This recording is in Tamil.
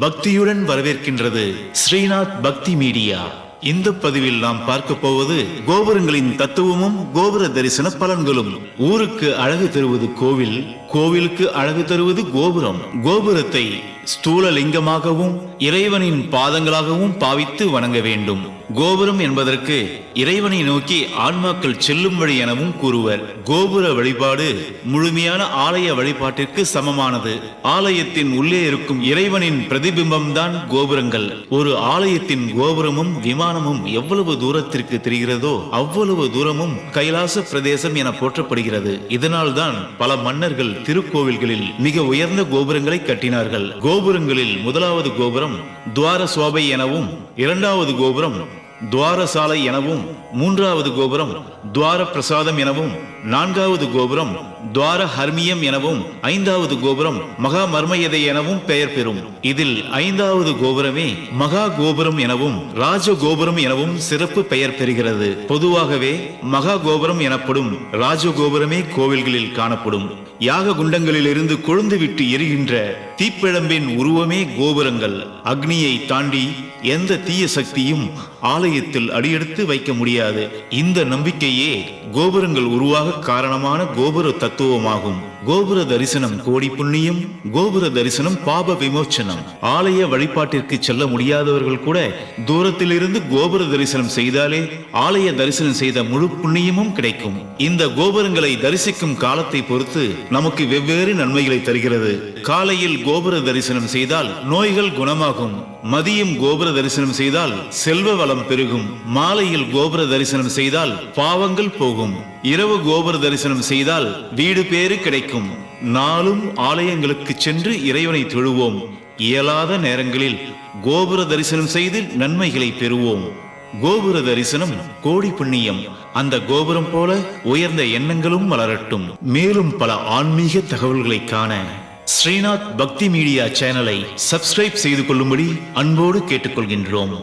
பக்தியுடன் வரவேற்கின்றது ஸ்ரீநாத் பக்தி மீடியா. இந்த பதிவில் நாம் பார்க்க போவது கோபுரங்களின் தத்துவமும் கோபுர தரிசன பலன்களும். ஊருக்கு அழகு தருவது கோவில், கோவிலுக்கு அழகு தருவது கோபுரம். கோபுரத்தை ஸ்தூல லிங்கமாகவும் இறைவனின் பாதங்களாகவும் பாவித்து வணங்க வேண்டும். கோபுரம் என்பதற்கு இறைவனை நோக்கி ஆன்மாக்கள் செல்லும் வழி எனவும் கூறுவர். கோபுர வழிபாடு முழுமையான ஆலய வழிபாட்டிற்கு சமமானது. ஆலயத்தின் உள்ளே இருக்கும் இறைவனின் பிரதிபிம்பம் தான் கோபுரங்கள். ஒரு ஆலயத்தின் கோபுரமும் விமானமும் எவ்வளவு தூரத்திற்கு தெரிகிறதோ அவ்வளவு தூரமும் கைலாச பிரதேசம் என போற்றப்படுகிறது. இதனால் தான் பல மன்னர்கள் திருக்கோவில்களில் மிக உயர்ந்த கோபுரங்களை கட்டினார்கள். கோபுரங்களில் முதலாவது கோபுரம் துவார சோபை எனவும், இரண்டாவது கோபுரம் துவாரசாலை எனவும், மூன்றாவது கோபுரம் துவார பிரசாதம் எனவும், நான்காவது கோபுரம் துவார ஹர்மியம் எனவும், ஐந்தாவது கோபுரம் மகா மர்மயதை எனவும் பெயர் பெறும். இதில் ஐந்தாவது கோபுரமே மகா கோபுரம் எனவும் ராஜ கோபுரம் எனவும் சிறப்பு பெயர் பெறுகிறது. பொதுவாகவே மகா கோபுரம் எனப்படும் ராஜகோபுரமே கோவில்களில் காணப்படும். யாக குண்டங்களில் இருந்து கொழுந்து விட்டு எரிகின்ற தீப்பிழம்பின் உருவமே கோபுரங்கள். அக்னியை தாண்டி எந்த தீய சக்தியும் ஆலயத்தில் அடியெடுத்து வைக்க முடியாது. இந்த நம்பிக்கையே கோபுரங்கள் உருவாக காரணமான கோபுர தத்துவமாகும். கோபுர தரிசனம் கோடி புண்ணியம், கோபுர தரிசனம் பாப விமோச்சனம். ஆலய வழிபாட்டிற்கு செல்ல முடியாதவர்கள் கூட தூரத்திலிருந்து கோபுர தரிசனம் செய்தாலே ஆலய தரிசனம் செய்த முழு புண்ணியமும் கிடைக்கும். இந்த கோபுரங்களை தரிசிக்கும் காலத்தை பொறுத்து நமக்கு வெவ்வேறு நன்மைகளை தருகிறது. காலையில் கோபுர தரிசனம் செய்தால் நோய்கள் குணமாகும். மதியம் கோபுர தரிசனம் செய்தால் செல்வ வளம் பெருகும். மாலையில் கோபுர தரிசனம் செய்தால் பாவங்கள் போகும். இரவு கோபுர தரிசனம் செய்தால் வீடு பேறு கிடைக்கும். நாளும் ஆலயங்களுக்கு சென்று இறைவனை தொழுவோம். இயலாத நேரங்களில் கோபுர தரிசனம் செய்து நன்மைகளை பெறுவோம். கோபுர தரிசனம் கோடி புண்ணியம். அந்த கோபுரம் போல உயர்ந்த எண்ணங்களும் வளரட்டும். மேலும் பல ஆன்மீக தகவல்களை காண ஸ்ரீநாத் பக்தி மீடியா சேனலை சப்ஸ்கிரைப் செய்து கொள்ளும்படி அன்போடு கேட்டுக்கொள்கின்றோம்.